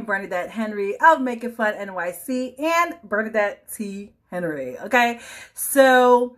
Bernadette Henry of Make It Fun NYC and Bernadette T. Henry. Okay, so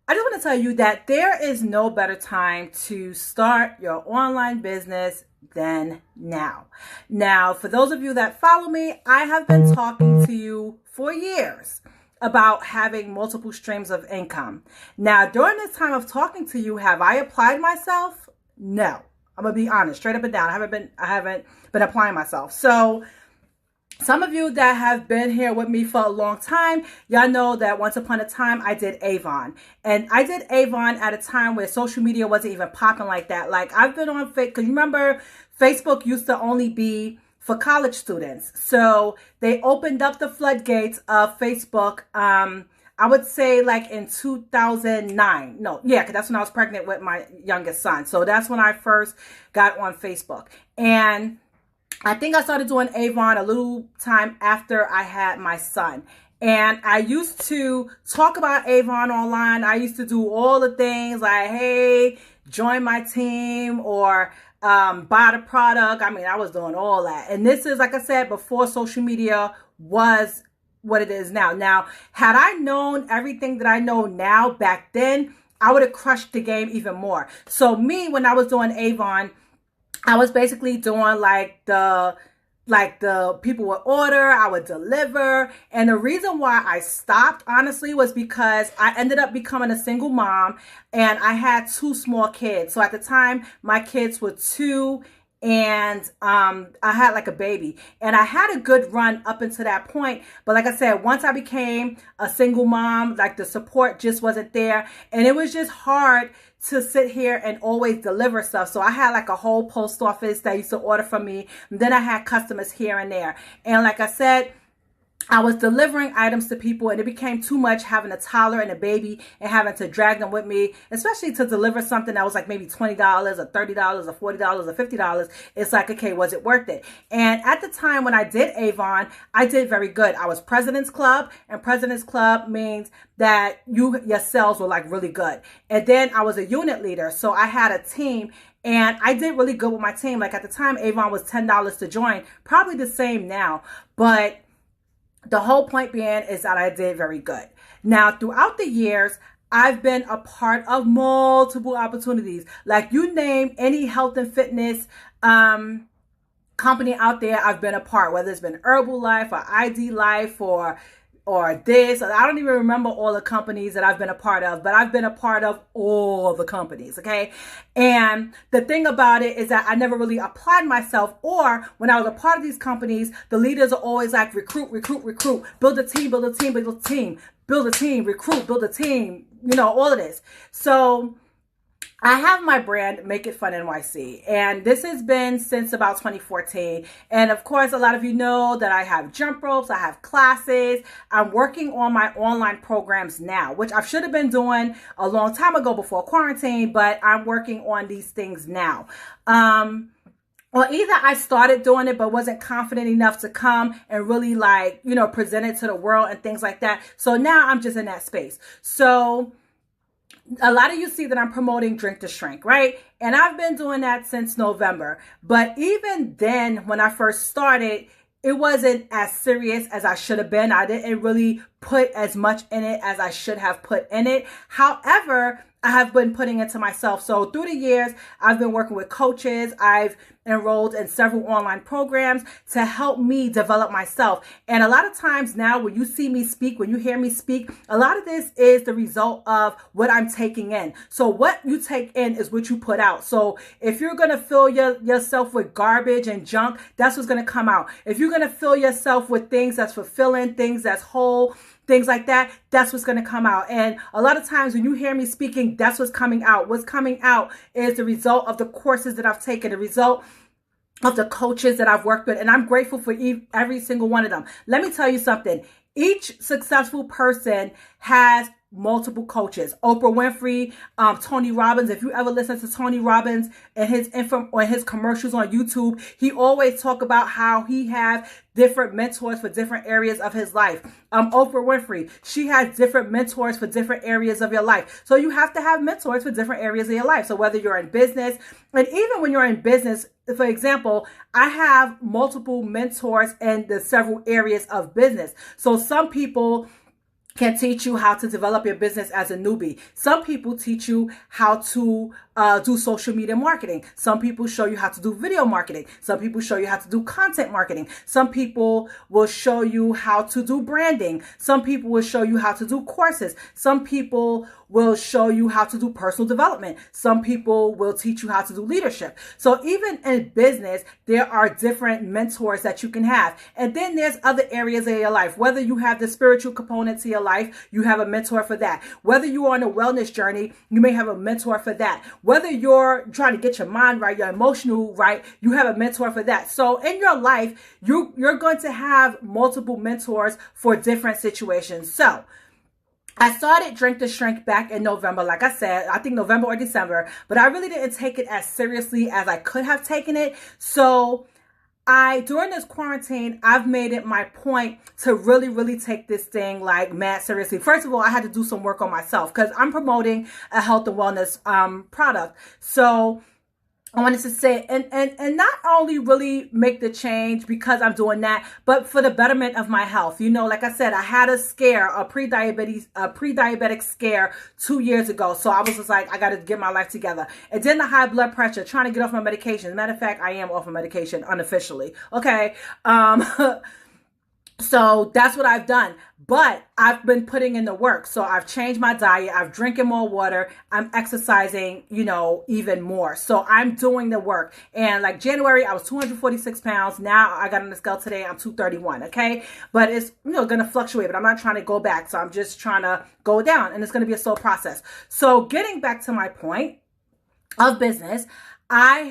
I just want to tell you that there is no better time to start your online business than now. Now, for those of you that follow me, I have been talking to you for years about having multiple streams of income. Now, during this time of talking to you, have I applied myself? No. I'm gonna be honest, straight up and down. I haven't been applying myself. So some of you that have been here with me for a long time, y'all know that once upon a time I did Avon. And I did Avon at a time where social media wasn't even popping like that. Like I've been on Facebook, because you remember Facebook used to only be for college students. So they opened up the floodgates of Facebook, I would say like in 2009. No, yeah, because that's when I was pregnant with my youngest son. So that's when I first got on Facebook. And I think I started doing Avon a little time after I had my son. And I used to talk about Avon online. I used to do all the things like, hey, join my team, or buy the product. I mean, I was doing all that. And this is, like I said, before social media was what it is now. Now, had I known everything that I know now back then, I would have crushed the game even more. So me, when I was doing Avon, I was basically doing like the people would order, I would deliver. And the reason why I stopped, honestly, was because I ended up becoming a single mom and I had two small kids. So at the time, my kids were 2 and I had like a baby, and I had a good run up until that point. But like I said, once I became a single mom, like the support just wasn't there, and it was just hard to sit here and always deliver stuff. So I had like a whole post office that used to order from me, and then I had customers here and there. And like I said, I was delivering items to people, and it became too much having a toddler and a baby and having to drag them with me, especially to deliver something that was like maybe $20 or $30 or $40 or $50. It's like, okay, was it worth it? And at the time when I did Avon, I did very good. I was President's Club, and President's Club means that your sales were like really good. And then I was a unit leader, so I had a team. And I did really good with my team. Like at the time, Avon was $10 to join, probably the same now. But the whole point being is that I did very good. Now, throughout the years, I've been a part of multiple opportunities. Like you name any health and fitness company out there, I've been a part, whether it's been Herbalife or ID Life or this. I don't even remember all the companies that I've been a part of, but I've been a part of all the companies, okay? And the thing about it is that I never really applied myself, or when I was a part of these companies, the leaders are always like, recruit, recruit, recruit, build a team, build a team, build a team, build a team, recruit, build a team, you know, all of this. So I have my brand, Make It Fun NYC, and this has been since about 2014. And of course, a lot of you know that I have jump ropes, I have classes. I'm working on my online programs now, which I should have been doing a long time ago before quarantine, but I'm working on these things now. Or either I started doing it, but wasn't confident enough to come and really like, you know, present it to the world and things like that. So now I'm just in that space. So a lot of you see that I'm promoting Drink to Shrink, right? And I've been doing that since November. But even then, when I first started, it wasn't as serious as I should have been. I didn't really put as much in it as I should have put in it. However, I have been putting into myself. So through the years, I've been working with coaches. I've enrolled in several online programs to help me develop myself. And a lot of times now when you see me speak, when you hear me speak, a lot of this is the result of what I'm taking in. So what you take in is what you put out. So if you're going to fill yourself with garbage and junk, that's what's going to come out. If you're going to fill yourself with things that's fulfilling, things that's whole, things like that, that's what's going to come out. And a lot of times when you hear me speaking, that's what's coming out. What's coming out is the result of the courses that I've taken, the result of the coaches that I've worked with. And I'm grateful for every single one of them. Let me tell you something. Each successful person has multiple coaches. Oprah Winfrey, Tony Robbins. If you ever listen to Tony Robbins and his commercials on YouTube, he always talk about how he have different mentors for different areas of his life. Oprah Winfrey, she has different mentors for different areas of your life. So you have to have mentors for different areas of your life. So whether you're in business, and even when you're in business, for example, I have multiple mentors in the several areas of business. So some people can teach you how to develop your business as a newbie. Some people teach you how to do social media marketing. Some people show you how to do video marketing. Some people show you how to do content marketing. Some people will show you how to do branding. Some people will show you how to do courses. Some people will show you how to do personal development. Some people will teach you how to do leadership. So even in business, there are different mentors that you can have. And then there's other areas of your life. Whether you have the spiritual component to your life, you have a mentor for that. Whether you're on a wellness journey, you may have a mentor for that. Whether you're trying to get your mind right, your emotional right, you have a mentor for that. So in your life, you're going to have multiple mentors for different situations. So I started Drink to Shrink back in November, like I said, I think November or December, but I really didn't take it as seriously as I could have taken it. So during this quarantine, I've made it my point to really take this thing like mad seriously. First of all, I had to do some work on myself because I'm promoting a health and wellness product. So I wanted to say, and not only really make the change because I'm doing that, but for the betterment of my health. You know, like I said, I had a scare, a pre-diabetic scare 2 years ago. So I was just like, I got to get my life together. And then the high blood pressure, trying to get off my medication. As a matter of fact, I am off of medication unofficially. Okay. So that's what I've done. But I've been putting in the work. So I've changed my diet. I've drinking more water. I'm exercising, even more. So I'm doing the work. And like January, I was 246 pounds. Now I got on the scale today. I'm 231. Okay. But it's, going to fluctuate, but I'm not trying to go back. So I'm just trying to go down, and it's going to be a slow process. So getting back to my point of business,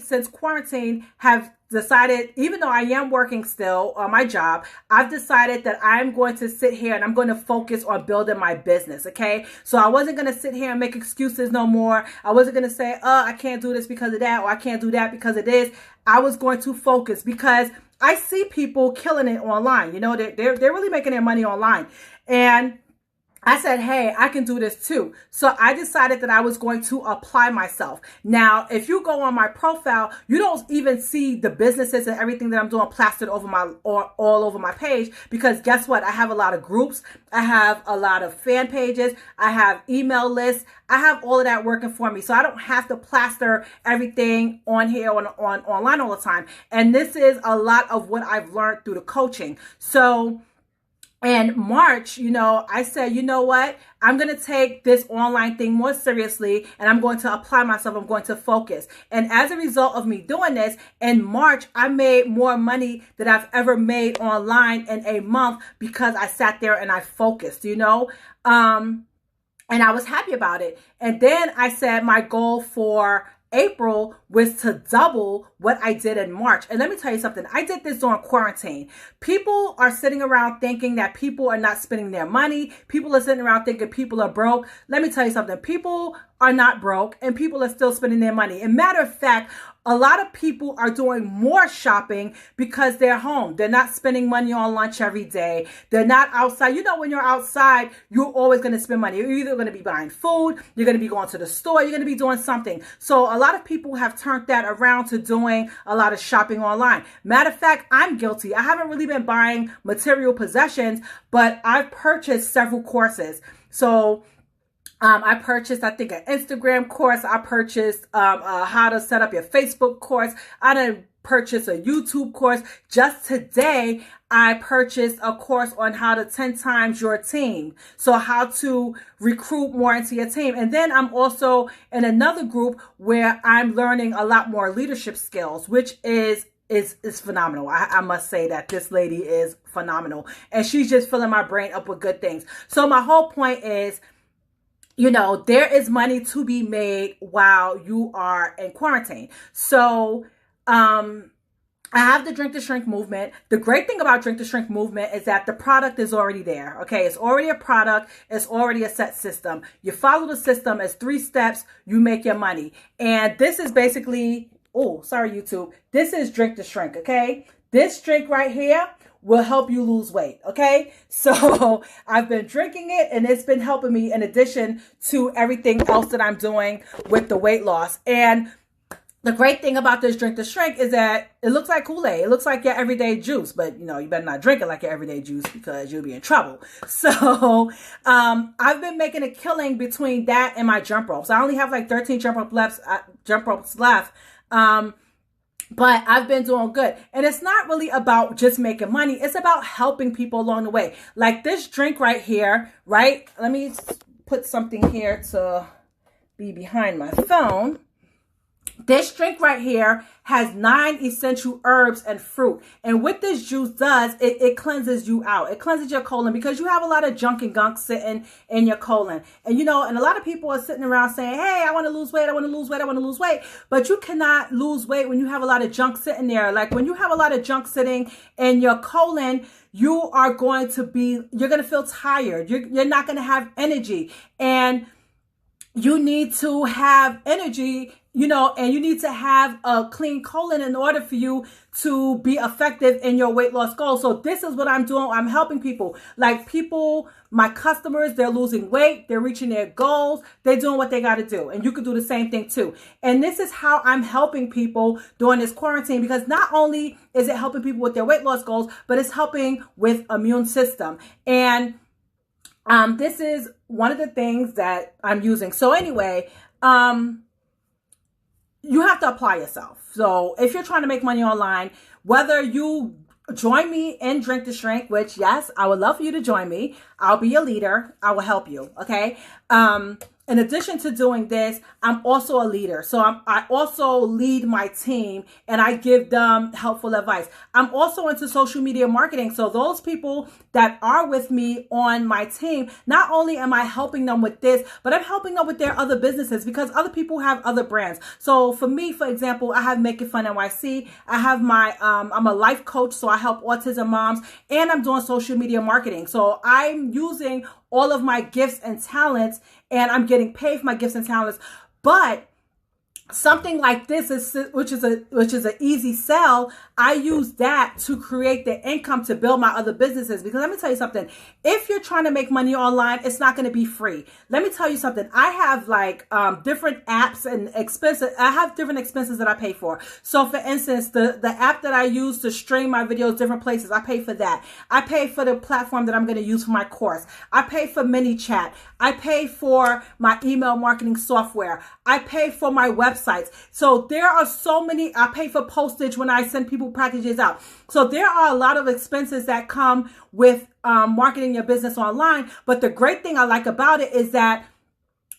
since quarantine, have decided, even though I am working still on my job, I've decided that I'm going to sit here and I'm going to focus on building my business. Okay. So I wasn't going to sit here and make excuses no more. I wasn't going to say, I can't do this because of that, or I can't do that because of this. I was going to focus because I see people killing it online. They're really making their money online. And I said, hey, I can do this too. So I decided that I was going to apply myself. Now, if you go on my profile, you don't even see the businesses and everything that I'm doing plastered over all over my page, because guess what? I have a lot of groups. I have a lot of fan pages. I have email lists. I have all of that working for me. So I don't have to plaster everything on here on online all the time. And this is a lot of what I've learned through the coaching. So in March, I said, you know what? I'm going to take this online thing more seriously, and I'm going to apply myself. I'm going to focus. And as a result of me doing this, in March, I made more money than I've ever made online in a month because I sat there and I focused, and I was happy about it. And then I said my goal for April was to double what I did in March. And let me tell you something. I did this during quarantine. People are sitting around thinking that people are not spending their money. People are sitting around thinking people are broke. Let me tell you something. People are not broke, and people are still spending their money. And matter of fact, a lot of people are doing more shopping because they're home. They're not spending money on lunch every day. They're not outside. When you're outside, you're always going to spend money. You're either going to be buying food, you're going to be going to the store, you're going to be doing something. So a lot of people have turned that around to doing a lot of shopping online. Matter of fact, I'm guilty. I haven't really been buying material possessions, but I've purchased several courses. So I purchased, I think, an Instagram course. I purchased how to set up your Facebook course. I didn't purchase a YouTube course. Just today, I purchased a course on how to 10 times your team. So how to recruit more into your team. And then I'm also in another group where I'm learning a lot more leadership skills, which is phenomenal. I must say that this lady is phenomenal. And she's just filling my brain up with good things. So my whole point is, there is money to be made while you are in quarantine. So, I have the Drink to Shrink movement. The great thing about Drink to Shrink movement is that the product is already there. Okay, it's already a product. It's already a set system. You follow the system as 3 steps. You make your money. And this is basically, oh, sorry, YouTube. This is Drink to Shrink. Okay, this drink right here will help you lose weight. Okay, so I've been drinking it and it's been helping me in addition to everything else that I'm doing with the weight loss. And the great thing about this Drink to Shrink is that it looks like Kool-Aid. It looks like your everyday juice, but you know, you better not drink it like your everyday juice because you'll be in trouble. So I've been making a killing between that and my jump ropes. I only have like 13 jump ropes left. But I've been doing good. And it's not really about just making money. It's about helping people along the way. Like this drink right here, right? Let me put something here to be behind my phone. This drink right here has 9 essential herbs and fruit. And what this juice does, it cleanses you out. It cleanses your colon because you have a lot of junk and gunk sitting in your colon. And you know, and a lot of people are sitting around saying, hey, I want to lose weight. I want to lose weight. I want to lose weight. But you cannot lose weight when you have a lot of junk sitting there. Like when you have a lot of junk sitting in your colon, you're going to feel tired. You're not going to have energy. And you need to have energy, you know, and you need to have a clean colon in order for you to be effective in your weight loss goal. So this is what I'm doing. I'm helping people. Like people, my customers, they're losing weight. They're reaching their goals. They're doing what they got to do. And you can do the same thing too. And this is how I'm helping people during this quarantine, because not only is it helping people with their weight loss goals, but it's helping with immune system. And this is one of the things that I'm using. So anyway, you have to apply yourself. So if you're trying to make money online, whether you join me in Drink to Shrink, which yes, I would love for you to join me. I'll be your leader. I will help you. Okay. In addition to doing this, I'm also a leader. So I also lead my team and I give them helpful advice. I'm also into social media marketing. So those people that are with me on my team, not only am I helping them with this, but I'm helping them with their other businesses because other people have other brands. So for me, for example, I have Make It Fun NYC. I have my, I'm a life coach. So I help autism moms and I'm doing social media marketing. So I'm using all of my gifts and talents and I'm getting paid for my gifts and talents. But something like this which is an easy sell. I use that to create the income to build my other businesses. Because let me tell you something, if you're trying to make money online, it's not going to be free. Let me tell you something. I have like different apps and expenses. I have different expenses that I pay for. So for instance, the app that I use to stream my videos different places, I pay for that. I pay for the platform that I'm going to use for my course. I pay for ManyChat. I pay for my email marketing software. I pay for my websites. So there are so many. I pay for postage when I send people packages out. So there are a lot of expenses that come with marketing your business online. But the great thing I like about it is that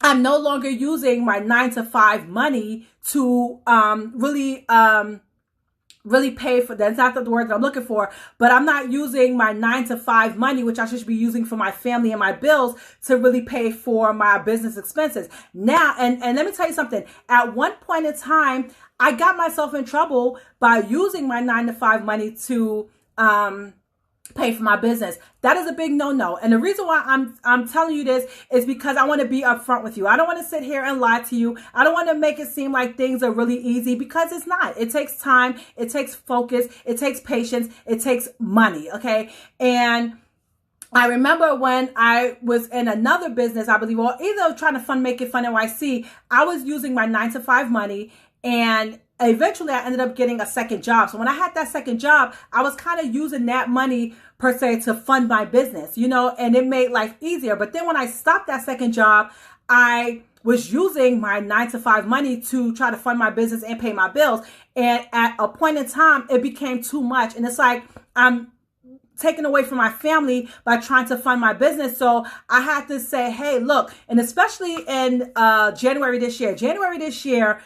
I'm no longer using my 9-to-5 money to really pay for, that's not the word that I'm looking for, but I'm not using my 9-to-5 money, which I should be using for my family and my bills, to really pay for my business expenses. Now, and let me tell you something, at one point in time, I got myself in trouble by using my 9-to-5 money to pay for my business. That is a big no-no. And the reason why I'm telling you this is because I want to be upfront with you. I don't want to sit here and lie to you. I don't want to make it seem like things are really easy, because it's not. It takes time. It takes focus. It takes patience. It takes money. Okay. And I remember when I was in another business, I believe, or either trying to Make It Fun NYC, I was using my 9-to-5 money, and eventually I ended up getting a second job. So when I had that second job, I was kind of using that money per se to fund my business, you know, and it made life easier. But then when I stopped that second job, I was using my 9-to-5 money to try to fund my business and pay my bills. And at a point in time, it became too much. And it's like, I'm taken away from my family by trying to fund my business. So I had to say, hey, look, and especially in January this year,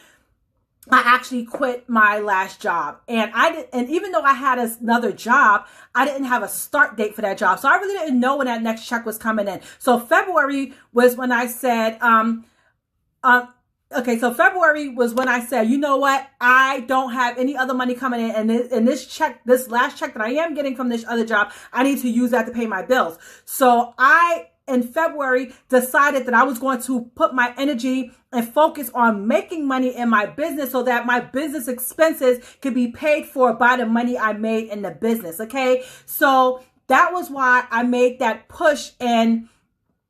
I actually quit my last job, and even though I had another job, I didn't have a start date for that job. So I really didn't know when that next check was coming in. So February was when I said, okay, so February was when I said, you know what? I don't have any other money coming in. And this last check that I am getting from this other job, I need to use that to pay my bills. So I, in February, decided that I was going to put my energy and focus on making money in my business so that my business expenses could be paid for by the money I made in the business. Okay. So that was why I made that push in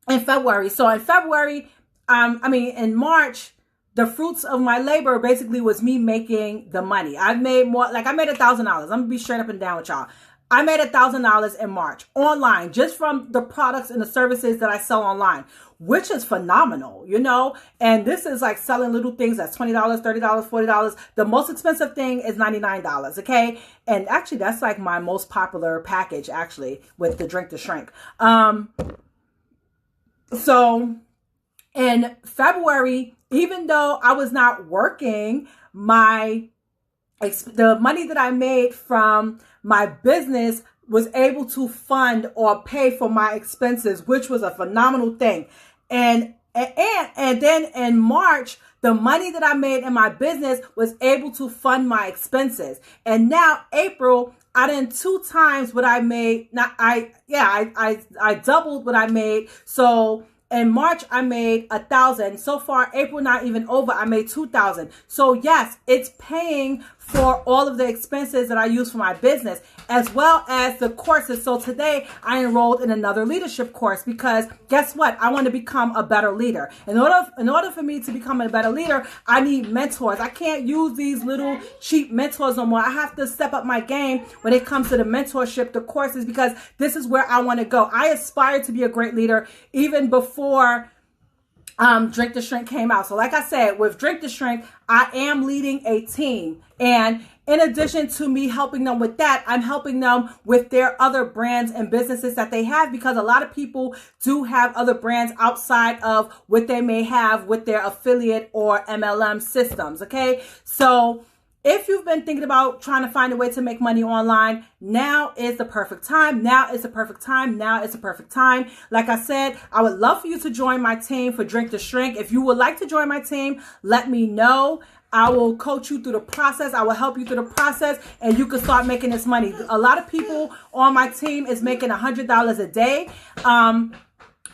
February. So in February, in March, the fruits of my labor basically was me making the money. I made $1,000. I'm gonna be straight up and down with y'all. I made $1,000 in March online just from the products and the services that I sell online, which is phenomenal, you know? And this is like selling little things that's $20, $30, $40. The most expensive thing is $99, okay? And actually that's like my most popular package actually with the Drink to Shrink. So in February, even though I was not working, the money that I made from my business was able to fund or pay for my expenses, which was a phenomenal thing. And then in March, the money that I made in my business was able to fund my expenses. And now April, I done 2 times what I made. I doubled what I made. So in March, I made 1,000. So far, April not even over, I made 2,000. So yes, it's paying for all of the expenses that I use for my business, as well as the courses. So today, I enrolled in another leadership course because guess what? I want to become a better leader. In order for me to become a better leader, I need mentors. I can't use these little cheap mentors no more. I have to step up my game when it comes to the mentorship, the courses, because this is where I want to go. I aspire to be a great leader even before Drink to Shrink came out. So like I said, with Drink to Shrink, I am leading a team. And in addition to me helping them with that, I'm helping them with their other brands and businesses that they have, because a lot of people do have other brands outside of what they may have with their affiliate or MLM systems. Okay. So if you've been thinking about trying to find a way to make money online, now is the perfect time. Now is the perfect time. Now is the perfect time. Like I said, I would love for you to join my team for Drink to Shrink. If you would like to join my team, let me know. I will coach you through the process. I will help you through the process, and you can start making this money. A lot of people on my team is making $100 a day.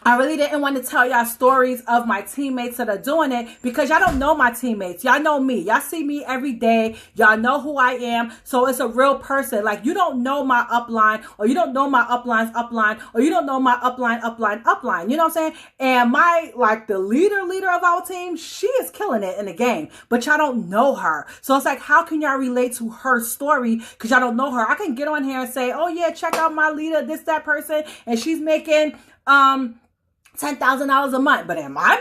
I really didn't want to tell y'all stories of my teammates that are doing it because y'all don't know my teammates. Y'all know me. Y'all see me every day. Y'all know who I am. So it's a real person. Like, you don't know my upline, or you don't know my upline's upline, or you don't know my upline. You know what I'm saying? And the leader of our team, she is killing it in the game, but y'all don't know her. So it's like, how can y'all relate to her story? Because y'all don't know her. I can get on here and say, oh yeah, check out my leader, that person, and she's making, $10,000 a month. But am I making $10,000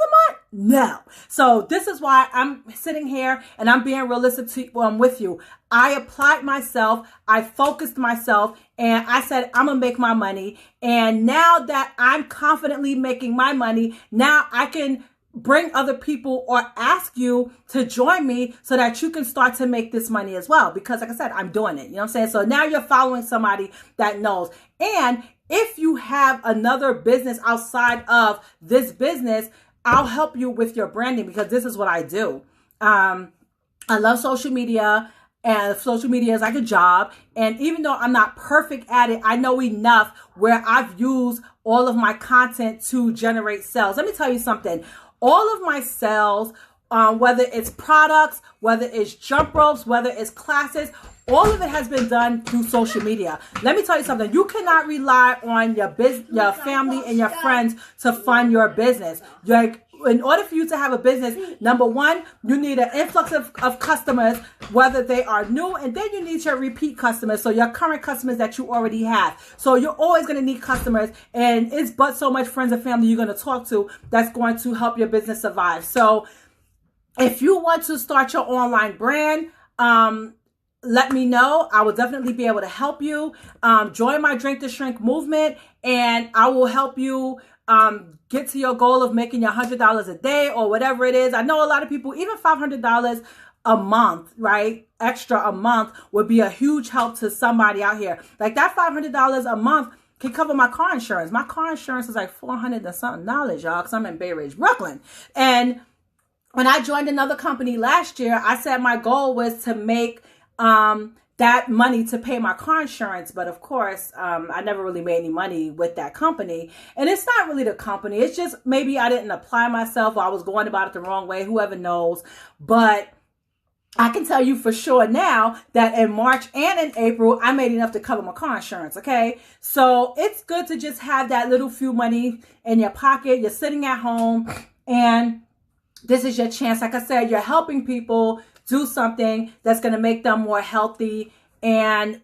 a month? No. So this is why I'm sitting here and I'm being realistic with you. I applied myself. I focused myself, and I said, I'm going to make my money. And now that I'm confidently making my money, now I can bring other people or ask you to join me so that you can start to make this money as well. Because like I said, I'm doing it. You know what I'm saying? So now you're following somebody that knows. And if you have another business outside of this business, I'll help you with your branding, because this is what I do. I love social media, and social media is like a job. And even though I'm not perfect at it, I know enough where I've used all of my content to generate sales. Let me tell you something. All of my sales, whether it's products, whether it's jump ropes, whether it's classes, all of it has been done through social media. Let me tell you something. You cannot rely on your family and your friends to fund your business. In order for you to have a business, number one, you need an influx of customers, whether they are new, and then you need your repeat customers, so your current customers that you already have. So you're always going to need customers, and it's but so much friends and family you're going to talk to that's going to help your business survive. So if you want to start your online brand, let me know. I will definitely be able to help you. Join my Drink to Shrink movement, and I will help you get to your goal of making your $100 a day or whatever it is. I know a lot of people, even $500 a month, right? Extra a month would be a huge help to somebody out here. Like that $500 a month can cover my car insurance. My car insurance is like $400 and something, y'all, because I'm in Bay Ridge, Brooklyn. And when I joined another company last year, I said my goal was to make that money to pay my car insurance. But of course, I never really made any money with that company. And it's not really the company. It's just maybe I didn't apply myself, or I was going about it the wrong way. Whoever knows. But I can tell you for sure now that in March and in April, I made enough to cover my car insurance, okay? So it's good to just have that little few money in your pocket. You're sitting at home, and this is your chance. Like I said, you're helping people do something that's going to make them more healthy. And,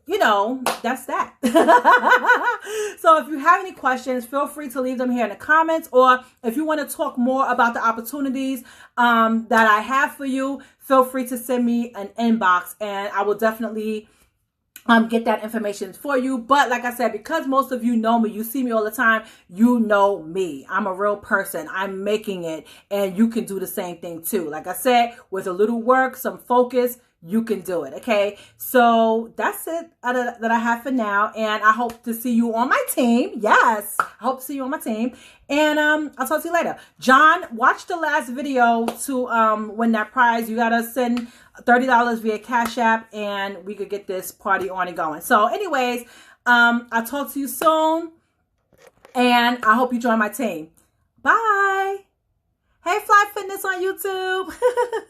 you know, that's that. So if you have any questions, feel free to leave them here in the comments. Or if you want to talk more about the opportunities that I have for you, feel free to send me an inbox, and I will definitely get that information for you. But like I said, because most of you know me, you see me all the time, you know me. I'm a real person. I'm making it, and you can do the same thing too. Like I said, with a little work, some focus, you can do it. Okay. So that's it that I have for now. And I hope to see you on my team. Yes. I hope to see you on my team. And I'll talk to you later. John, watch the last video to win that prize. You got to send $30 via Cash App, and we could get this party on and going. So anyways, I'll talk to you soon, and I hope you join my team. Bye. Hey, Fly Fitness on YouTube.